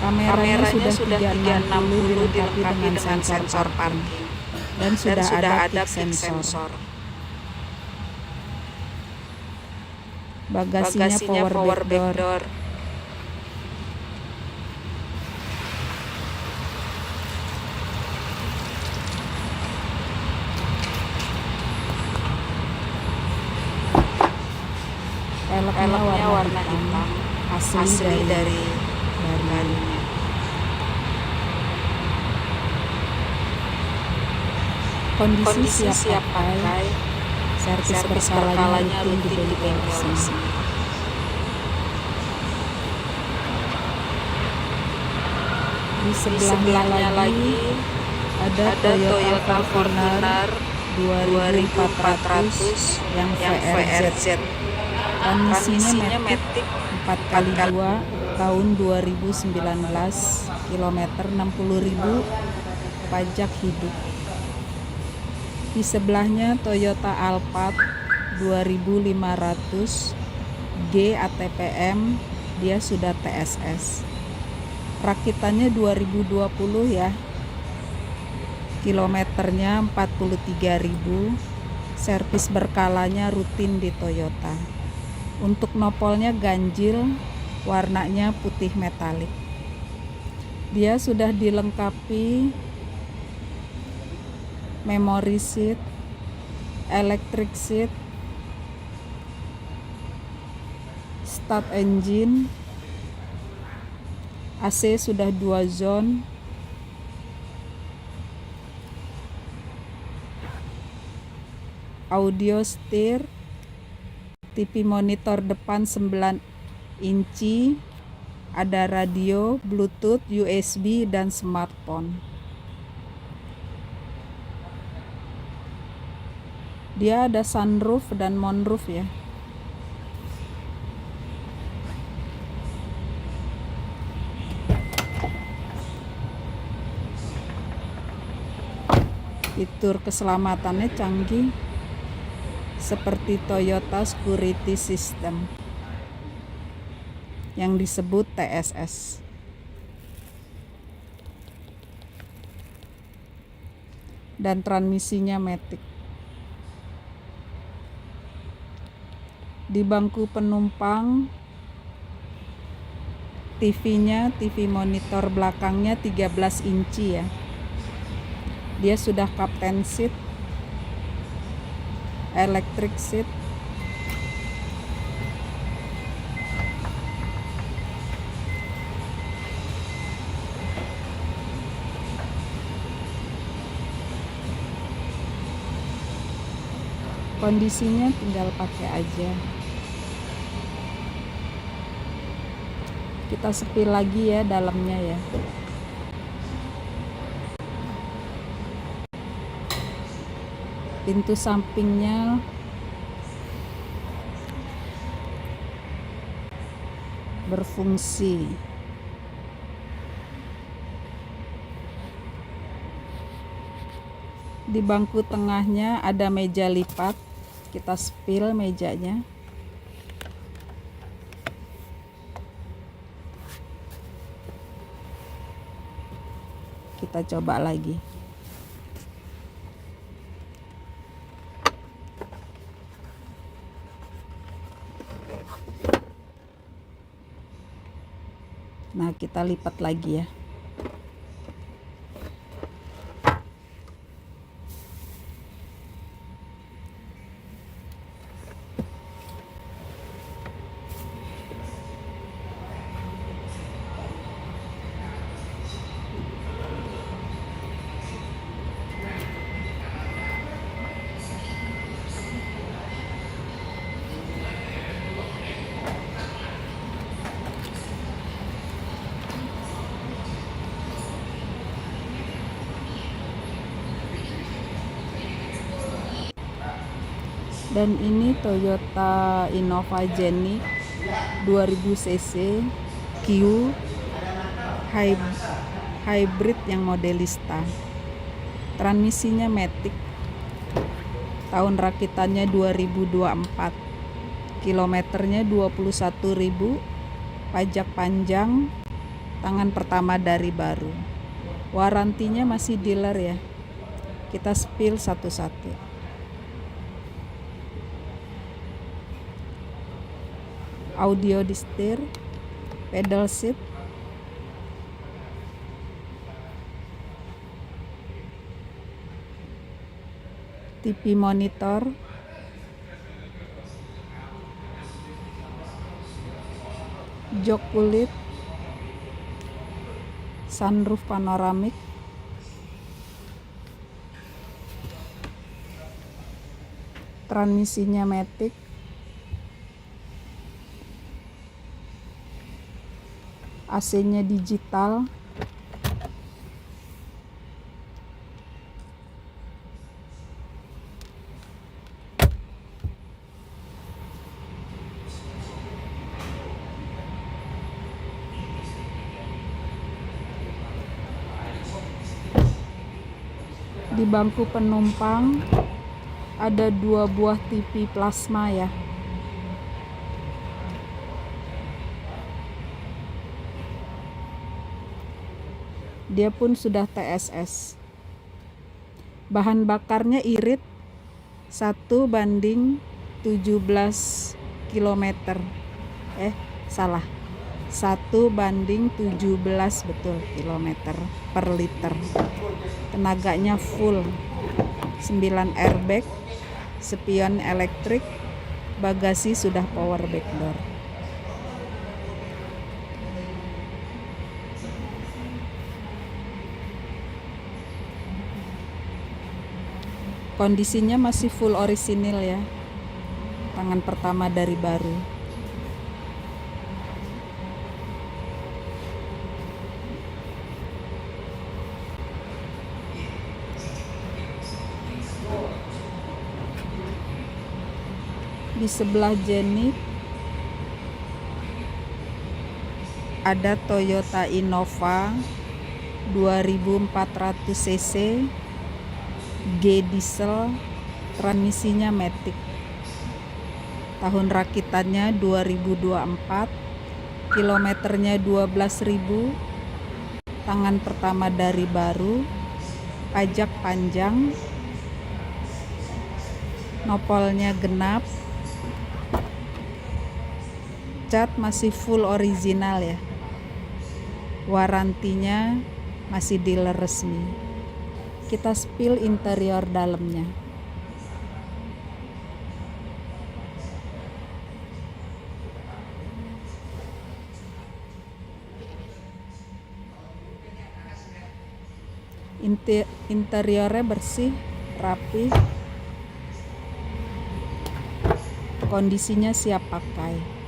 Kameranya sudah 360 dilengkapi dengan sensor parking dan sudah ada kick kick sensor. sensor. Bagasinya power back door. Peleknya warna hitam, asli dari barunya. Kondisi siap pakai, servis berkalanya rutin di bengkel resmi. Di sebelahnya lagi ada Toyota Fortuner 2400 yang VRZ. Transmisinya Matic 4x2 tahun 2019, kilometer 60.000, pajak hidup. Di sebelahnya Toyota Alphard 2500 G ATPM, dia sudah TSS. Rakitannya 2020 ya. Kilometernya 43.000. Servis berkalanya rutin di Toyota. Untuk nopolnya ganjil, warnanya putih metalik. Dia sudah dilengkapi memory seat, electric seat, start engine, AC sudah 2 zone, audio steer, TV monitor depan 9 inci, ada radio, Bluetooth, USB, dan smartphone. Dia ada sunroof dan moonroof ya. Fitur keselamatannya canggih, seperti Toyota Security System yang disebut TSS. Dan transmisinya Matic. Di bangku penumpang, TV-nya, TV monitor belakangnya 13 inci ya. Dia sudah captain seat, electric seat, kondisinya tinggal pakai aja. Kita sepil lagi ya dalamnya ya. Pintu sampingnya berfungsi. Di bangku tengahnya ada meja lipat. Kita sepil mejanya. Kita coba lagi. Nah, kita lipat lagi ya. Dan ini Toyota Innova Genic 2000 cc Q hybrid yang modelista. Transmisinya Matic. Tahun rakitannya 2024. Kilometernya 21.000. Pajak panjang. tangan pertama dari baru. Warantinya masih dealer ya. Kita spill satu-satu. Audio di setir, pedal seat, TV monitor, jok kulit, sunroof panoramik, transmisinya matic, AC-nya digital, di bangku penumpang ada 2 buah TV plasma ya. Dia pun sudah TSS. Bahan bakarnya irit 1:17 km. Salah. 1:17 betul kilometer per liter. Tenaganya full. 9 airbag, spion elektrik, bagasi sudah power back door. Kondisinya masih full orisinil ya. Tangan pertama dari baru. Di sebelah Jenik ada Toyota Innova 2400 cc G diesel, transmisinya matic. Tahun rakitannya 2024, kilometernya 12.000, tangan pertama dari baru, pajak panjang, nopolnya genap, cat masih full original ya. Warantinya masih dealer resmi. Kita spill interior dalamnya. Interiornya bersih, rapi, kondisinya siap pakai.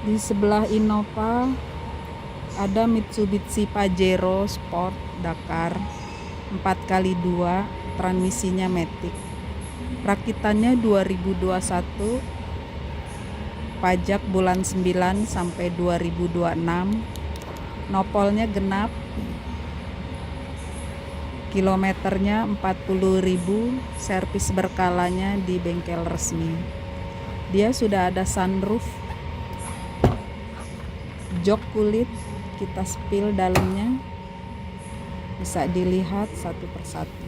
Di sebelah Innova ada Mitsubishi Pajero Sport Dakar 4x2, transmisinya matic. Rakitannya 2021, pajak bulan 9 sampai 2026. Nopolnya genap. Kilometernya 40.000, servis berkalanya di bengkel resmi. Dia sudah ada sunroof, jok kulit, kita spill dalamnya, bisa dilihat satu persatu.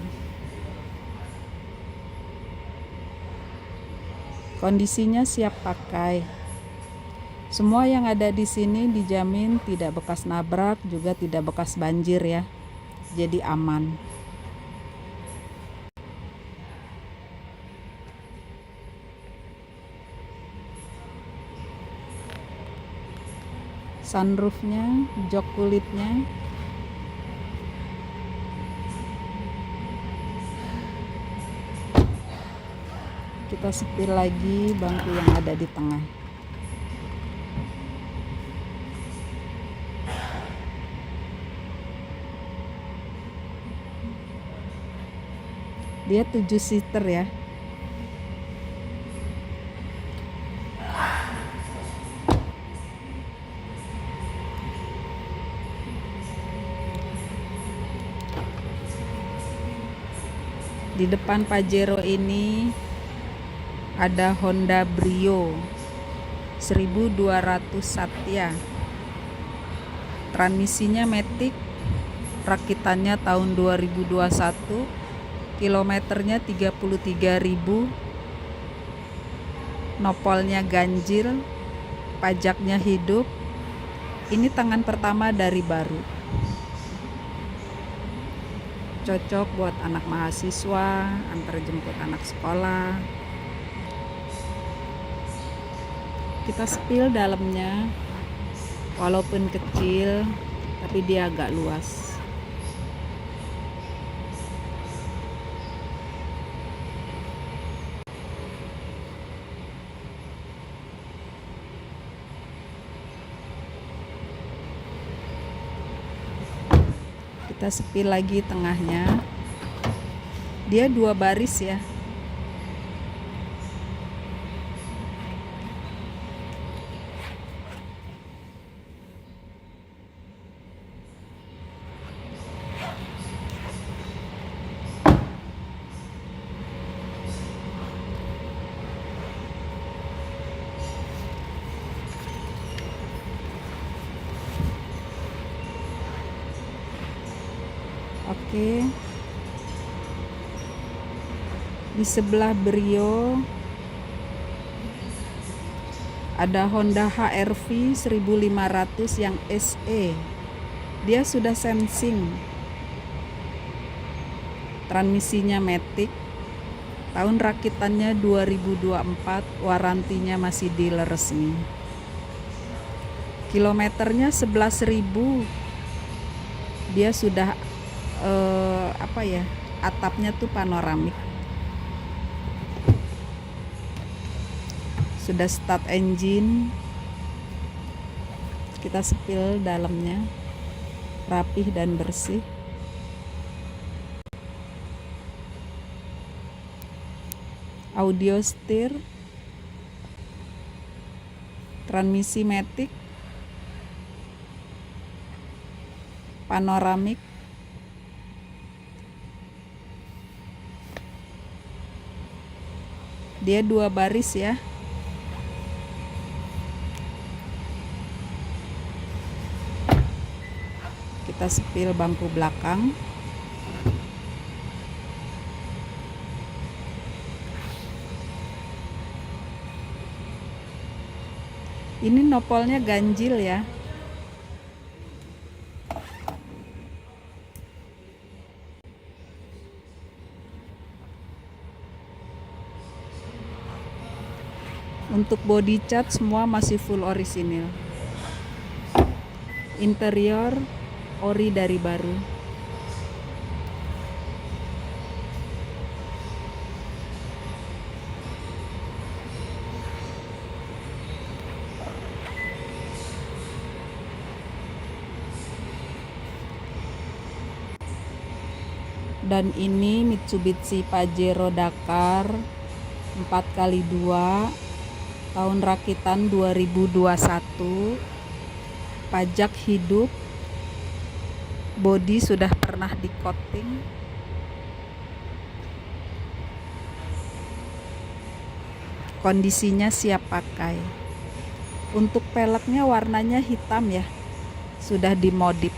Kondisinya siap pakai. Semua yang ada di sini dijamin tidak bekas nabrak, juga tidak bekas banjir ya. Jadi aman. Sunroofnya, jok kulitnya, kita setir lagi bangku yang ada di tengah. Dia 7 seater ya. Di depan Pajero ini ada Honda Brio 1200 Satya. Transmisinya matic, rakitannya tahun 2021, kilometernya 33.000, nopolnya ganjil, pajaknya hidup. Ini tangan pertama dari baru. Cocok buat anak mahasiswa, antar jemput anak sekolah. Kita spill dalamnya, walaupun kecil tapi dia agak luas. Kita spill lagi tengahnya. Dia 2 baris ya. Oke. Di sebelah Brio ada Honda HR-V 1500 yang SE. Dia sudah sensing. Transmisinya matic. Tahun rakitannya 2024, warantinya masih dealer resmi. Kilometernya 11.000. Dia sudah atapnya tuh panoramik. Sudah start engine. Kita spill dalamnya, rapih dan bersih. Audio steer, transmisi matic, panoramik. Dia 2 baris ya. Kita spill bangku belakang. Ini nopolnya ganjil ya. Untuk body cat semua masih full orisinil. Interior ori dari baru. Dan ini Mitsubishi Pajero Dakar 4x2 tahun rakitan 2021, pajak hidup, bodi sudah pernah di coating, kondisinya siap pakai. Untuk peleknya warnanya hitam ya, sudah dimodif.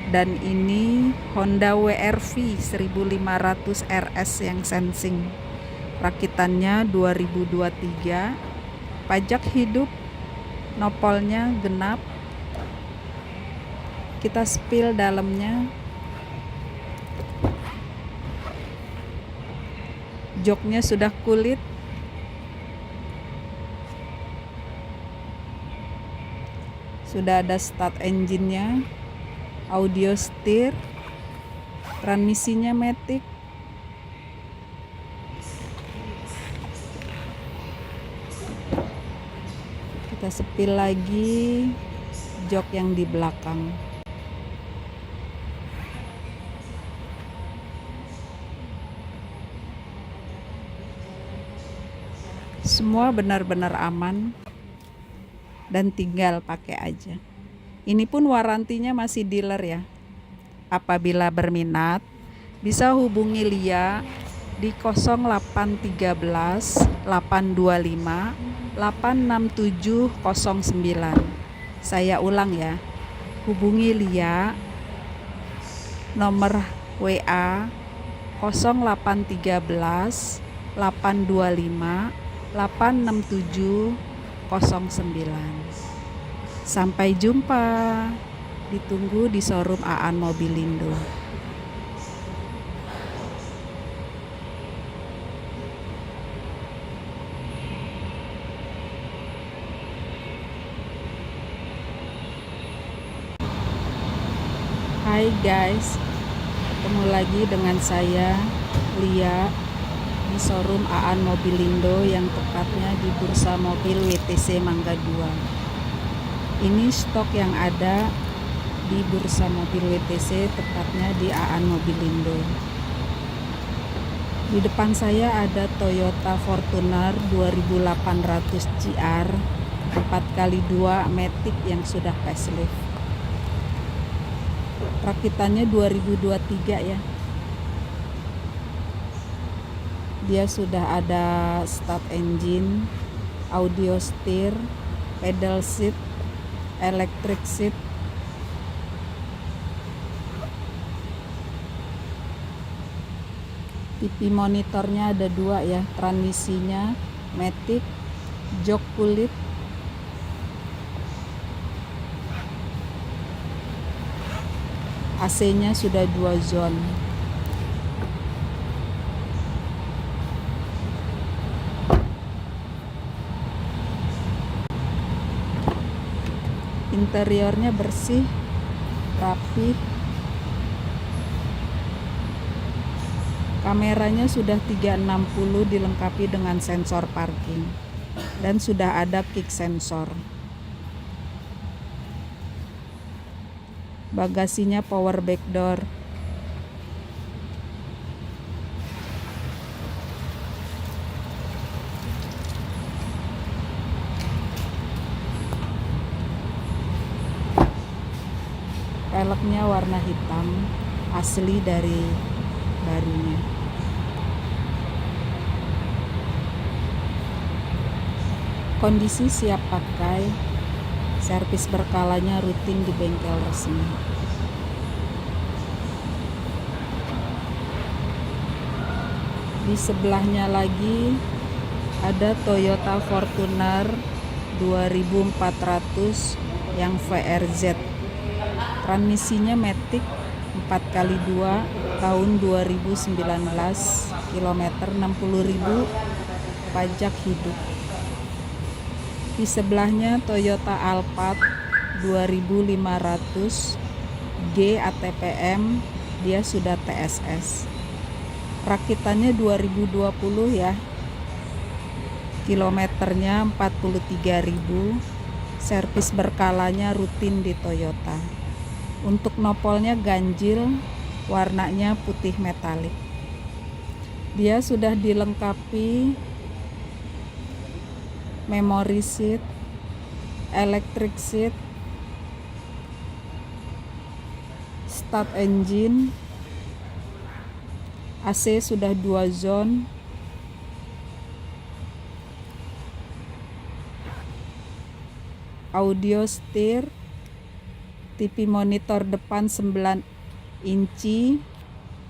Dan ini Honda WR-V 1500 RS yang sensing, rakitannya 2023, pajak hidup, nopolnya genap. Kita spill dalamnya. Joknya sudah kulit. Sudah ada start engine-nya. Audio steer, transmisinya matic, kita spill lagi jok yang di belakang. Semua benar-benar aman dan tinggal pakai aja. Ini pun warantinya masih dealer ya. Apabila berminat, bisa hubungi Lia di 0813 825 86709. Saya ulang ya. Hubungi Lia nomor WA 0813 825 86709. Sampai jumpa. Ditunggu di showroom Aan Mobilindo. Hai guys, ketemu lagi dengan saya Lia di showroom Aan Mobilindo yang tepatnya di Bursa Mobil WTC Mangga 2. Ini stok yang ada di Bursa Mobil WTC, tepatnya di Aan Mobilindo. Di depan saya ada Toyota Fortuner 2800 GR 4x2 Matic yang sudah facelift. Rakitannya 2023 ya. Dia sudah ada start engine, audio steer, pedal seat, electric seat, TV monitornya ada 2 ya, transmisinya matic, jok kulit, AC-nya sudah 2 zone. Interiornya bersih, rapi. Kameranya sudah 360 dilengkapi dengan sensor parking dan sudah ada kick sensor. Bagasinya power back door. Peleknya warna hitam, asli dari barunya. Kondisi siap pakai, servis berkalanya rutin di bengkel resmi. Di sebelahnya lagi ada Toyota Fortuner 2400 yang VRZ. Transmisinya matic 4x2 tahun 2019, kilometer 60.000, pajak hidup. Di sebelahnya Toyota Alphard 2500 G ATPM, dia sudah TSS. Rakitannya 2020 ya. Kilometernya 43.000. Servis berkalanya rutin di Toyota. Untuk nopolnya ganjil, warnanya putih metalik. Dia sudah dilengkapi memory seat, electric seat, start engine, AC sudah 2 zone, audio steer, TV monitor depan 9 inci,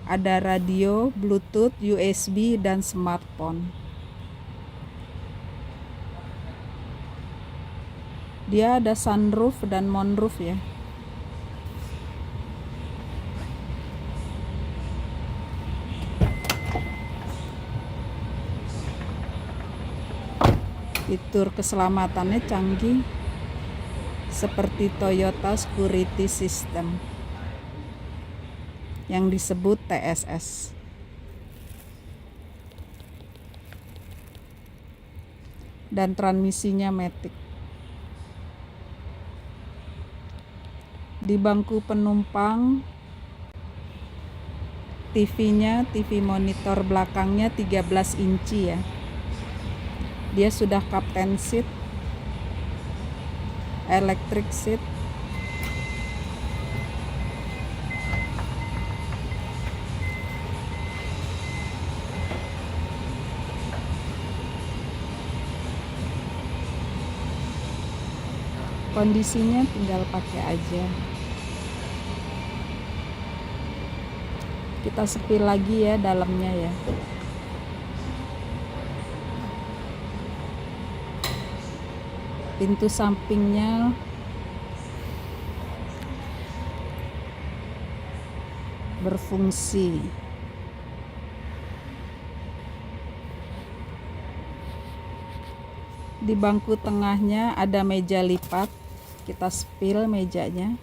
ada radio, Bluetooth, USB, dan smartphone. Dia ada sunroof dan moonroof ya. Fitur keselamatannya canggih seperti Toyota Security System yang disebut TSS. Dan transmisinya matic. Di bangku penumpang, TV monitor belakangnya 13 inci ya. Dia sudah captain seat, electric seat, kondisinya tinggal pakai aja. Kita sepil lagi ya dalamnya ya. Pintu sampingnya berfungsi. Di bangku tengahnya ada meja lipat. Kita sepil mejanya.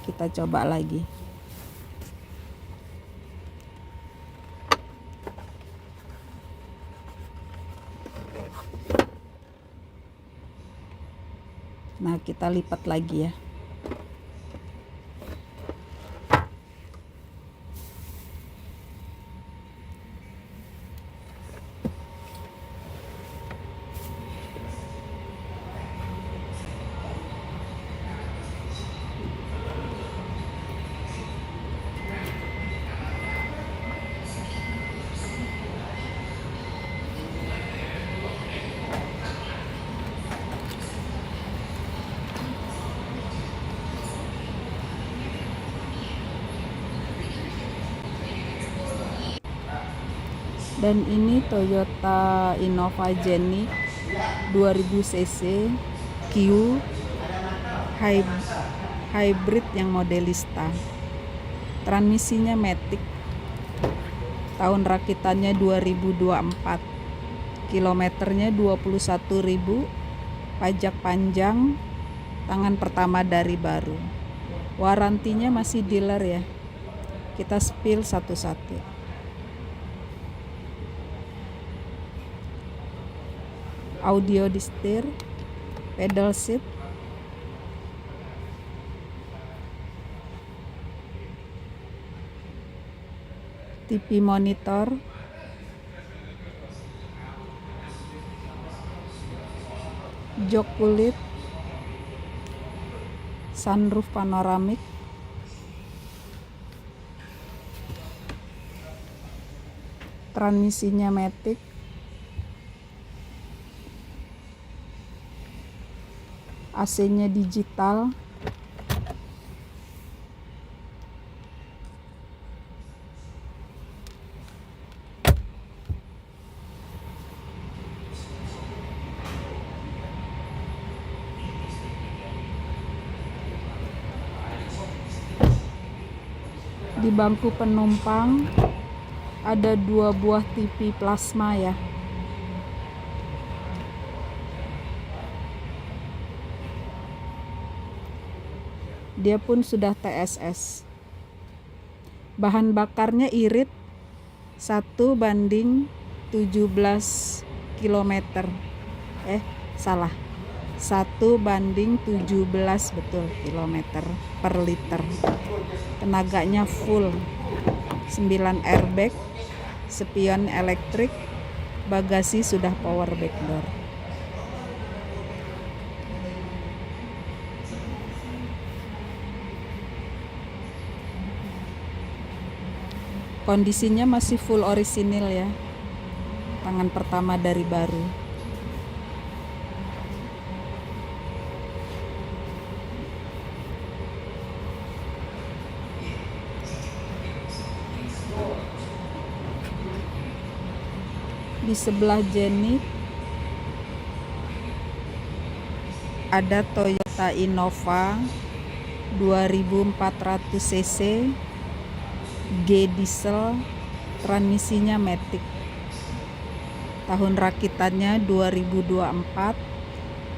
Kita coba lagi. Nah, kita lipat lagi ya. Dan ini Toyota Innova Genic 2000 cc Q hybrid yang modelista. Transmisinya matic. Tahun rakitannya 2024. Kilometernya 21.000. Pajak panjang. Tangan pertama dari baru. Warantinya masih dealer ya. Kita spill satu-satu. Audio di setir, pedal seat, TV monitor, jok kulit, sunroof panoramik, transmisinya matic, AC-nya digital, di bangku penumpang ada 2 buah TV plasma ya. Dia pun sudah TSS. Bahan bakarnya irit 1:17 km. Salah. 1:17 betul kilometer per liter. Tenaganya full. 9 airbag, spion elektrik, bagasi sudah power back door. Kondisinya masih full orisinil ya. Tangan pertama dari baru. Di sebelah Genic ada Toyota Innova 2400 cc G diesel, transmisinya matic. Tahun rakitannya 2024,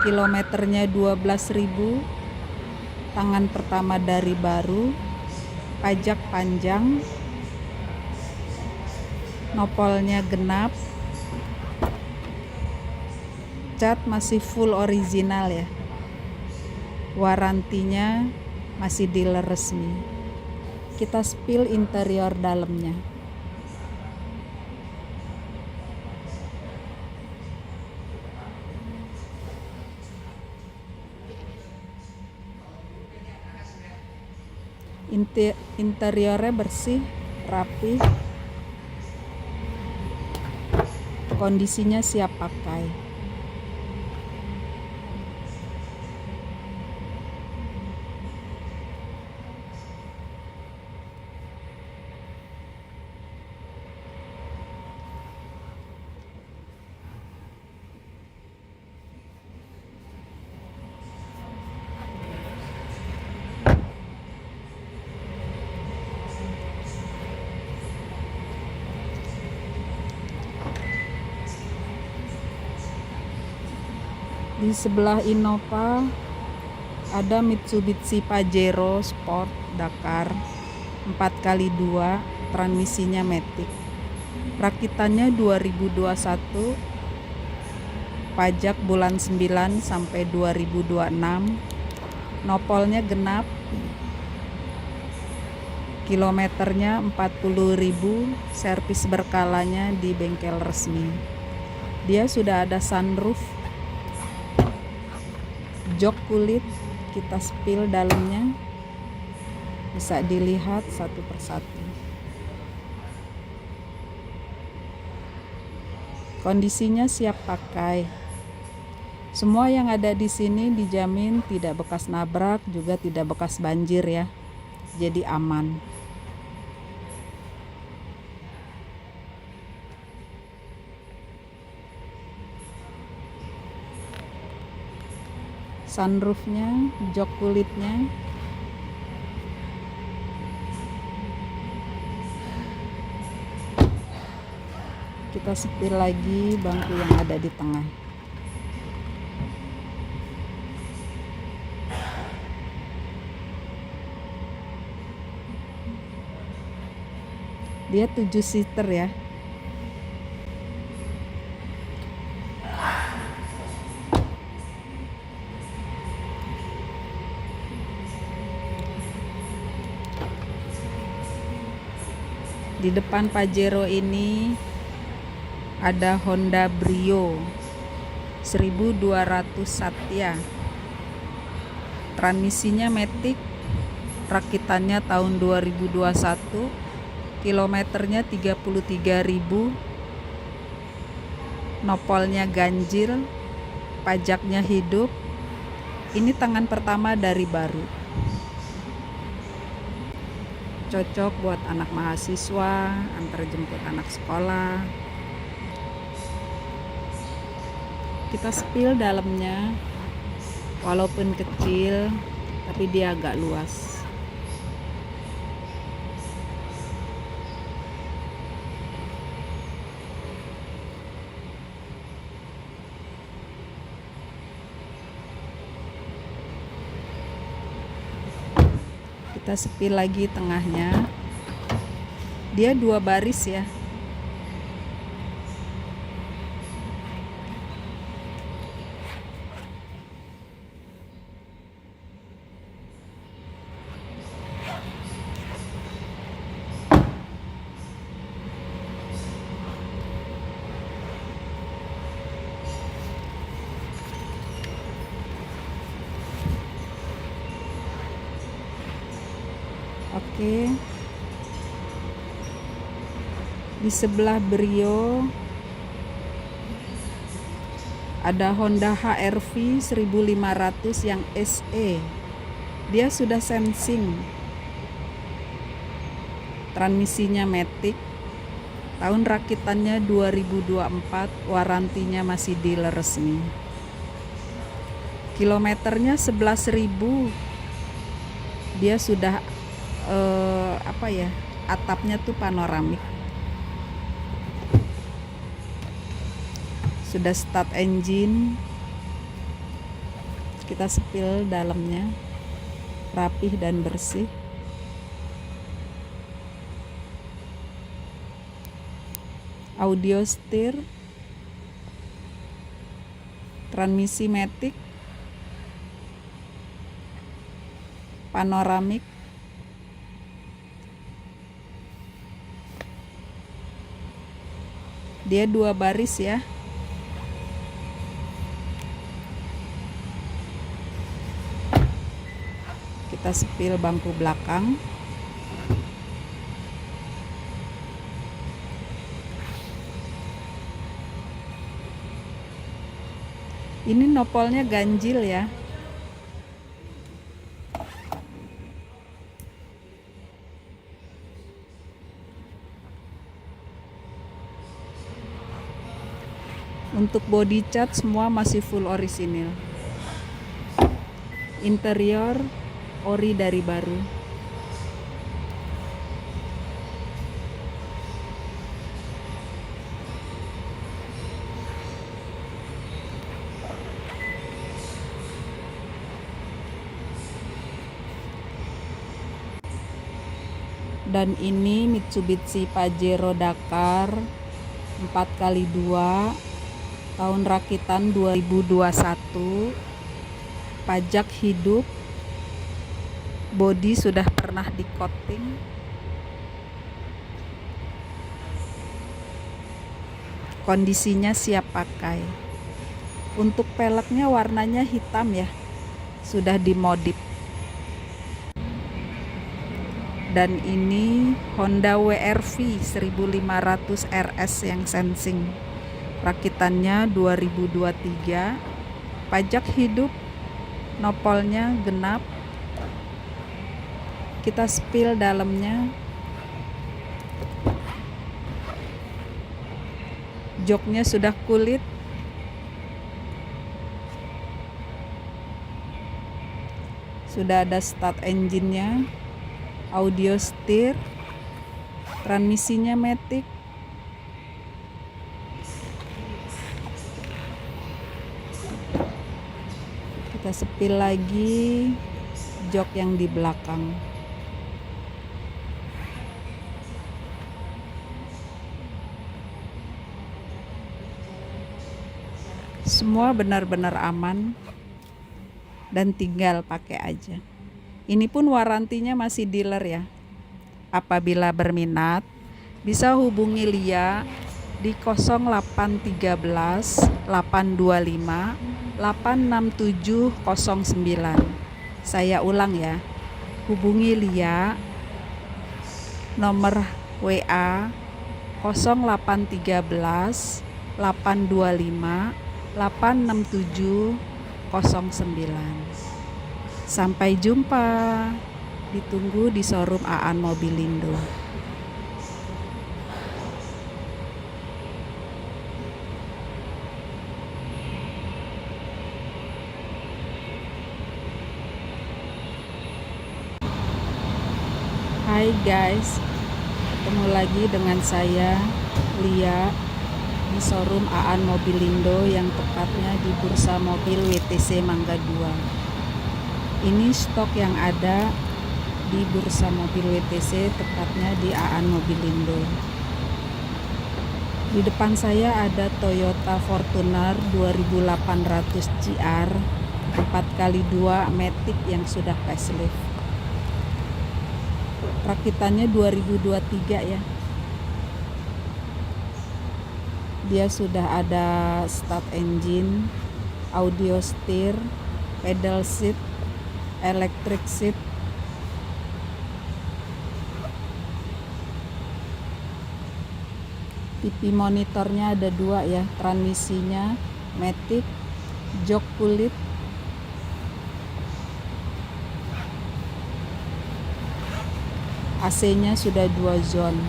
kilometernya 12.000. Tangan pertama dari baru, pajak panjang, nopolnya genap, cat masih full original ya. Warantinya masih dealer resmi. Kita spill interior dalamnya. Interiornya bersih, rapi, kondisinya siap pakai. Di sebelah Innova ada Mitsubishi Pajero Sport Dakar 4x2, transmisinya matic. Rakitannya 2021, pajak bulan 9 sampai 2026. Nopolnya genap. Kilometernya 40.000, servis berkalanya di bengkel resmi. Dia sudah ada sunroof, jok kulit, kita spill dalamnya, bisa dilihat satu persatu. Kondisinya siap pakai. Semua yang ada di sini dijamin tidak bekas nabrak, juga tidak bekas banjir ya. Jadi aman. Sunroofnya, jok kulitnya, kita setir lagi bangku yang ada di tengah. Dia 7 seater ya. Di depan Pajero ini ada Honda Brio 1200 Satya. Transmisinya matic, rakitannya tahun 2021, kilometernya 33.000, nopolnya ganjil, pajaknya hidup. Ini tangan pertama dari baru. Cocok buat anak mahasiswa, antar jemput anak sekolah. Kita spill dalamnya, walaupun kecil tapi dia agak luas. Kita spill lagi tengahnya. Dia 2 baris ya. Oke. Di sebelah Brio ada Honda HR-V 1500 yang SE. Dia sudah sensing. Transmisinya matic. Tahun rakitannya 2024, warantinya masih dealer resmi. Kilometernya 11.000. Dia sudah atapnya tuh panoramik. Sudah start engine. Kita spill dalamnya, rapih dan bersih. Audio steer, transmisi matic, panoramik, Dia 2 baris ya. Kita sepil bangku belakang. Ini nopolnya ganjil ya. Untuk body cat semua masih full orisinil. Interior ori dari baru. Dan ini Mitsubishi Pajero Dakar 4x2 tahun rakitan 2021, pajak hidup, bodi sudah pernah di coating, kondisinya siap pakai. Untuk peleknya warnanya hitam ya, sudah dimodif. Dan ini Honda WR-V 1500 RS yang sensing, rakitannya 2023, pajak hidup, nopolnya genap. Kita spill dalamnya. Joknya sudah kulit. Sudah ada start engine-nya, audio steer, transmisinya matic. Kita sepil lagi jok yang di belakang. Semua benar-benar aman dan tinggal pakai aja. Ini pun warantinya masih dealer ya. Apabila berminat bisa hubungi Lia di 0813 825 86709. Saya ulang ya. Hubungi Lia nomor WA 0813 825 86709. Sampai jumpa. Ditunggu di showroom Aan Mobilindo. Hai guys, ketemu lagi dengan saya Lia di showroom Aan Mobilindo yang tepatnya di Bursa Mobil WTC Mangga 2. Ini stok yang ada di Bursa Mobil WTC, tepatnya di Aan Mobilindo. Di depan saya ada Toyota Fortuner 2800 GR 4x2 Matic yang sudah facelift. Rakitannya 2023 ya. Dia sudah ada start engine, audio steer, pedal seat, electric seat. TV monitornya ada 2 ya, transmisinya matic, jok kulit, AC-nya sudah 2 zone.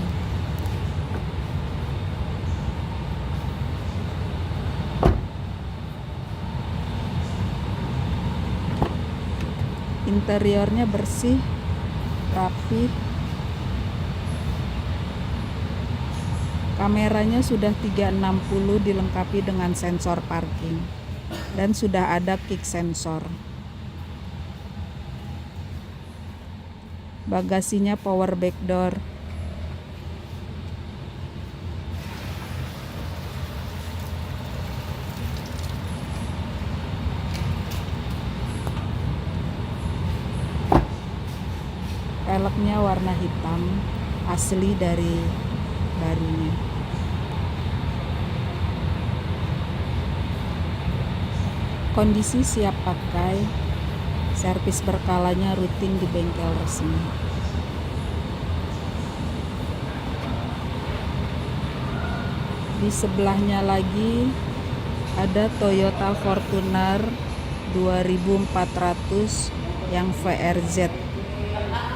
Interiornya bersih, rapi. Kameranya sudah 360 dilengkapi dengan sensor parking dan sudah ada kick sensor. Bagasinya power back door. Peleknya warna hitam, asli dari barunya. Kondisi siap pakai, servis berkalanya rutin di bengkel resmi. Di sebelahnya lagi ada Toyota Fortuner 2400 yang VRZ.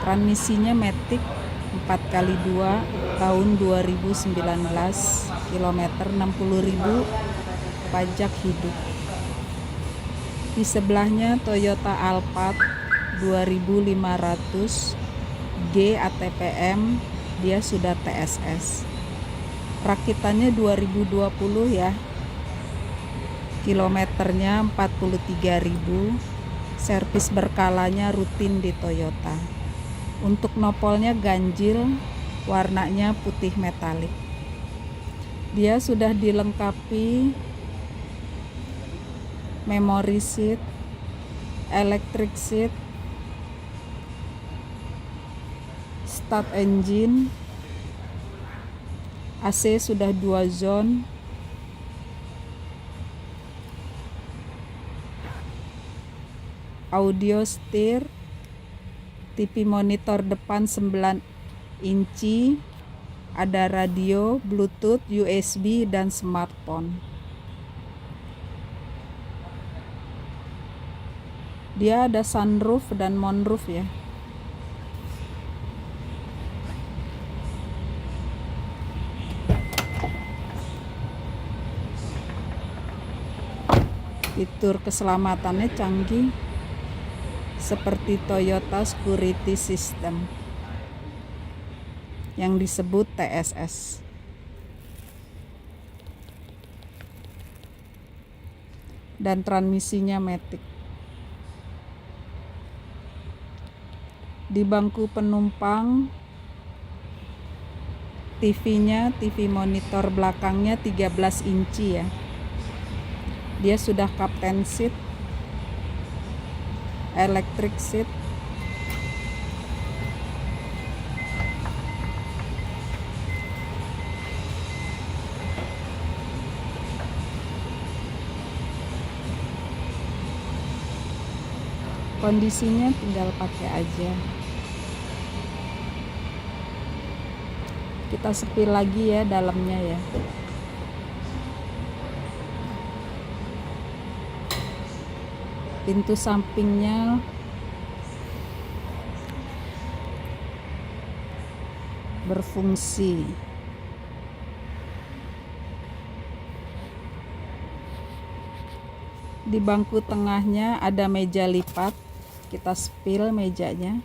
Transmisinya Matic 4x2 tahun 2019, kilometer 60.000, pajak hidup. Di sebelahnya Toyota Alphard 2500 G ATPM, dia sudah TSS. Rakitannya 2020 ya. Kilometernya 43.000. Servis berkalanya rutin di Toyota. Untuk nopolnya ganjil, warnanya putih metalik. Dia sudah dilengkapi memory seat, electric seat, start engine, AC sudah 2 zone, audio steer, TV monitor depan 9 inci, ada radio, Bluetooth, USB, dan smartphone. Dia ada sunroof dan moonroof ya. Fitur keselamatannya canggih seperti Toyota Security System yang disebut TSS. Dan transmisinya Matic. Di bangku penumpang, TV-nya, TV monitor belakangnya 13 inci ya. Dia sudah captain seat, electric seat, kondisinya tinggal pakai aja. Kita sepil lagi ya dalamnya ya. Pintu sampingnya berfungsi. Di bangku tengahnya ada meja lipat. Kita sepil mejanya.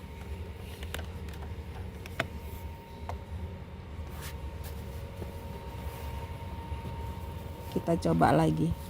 Kita coba lagi.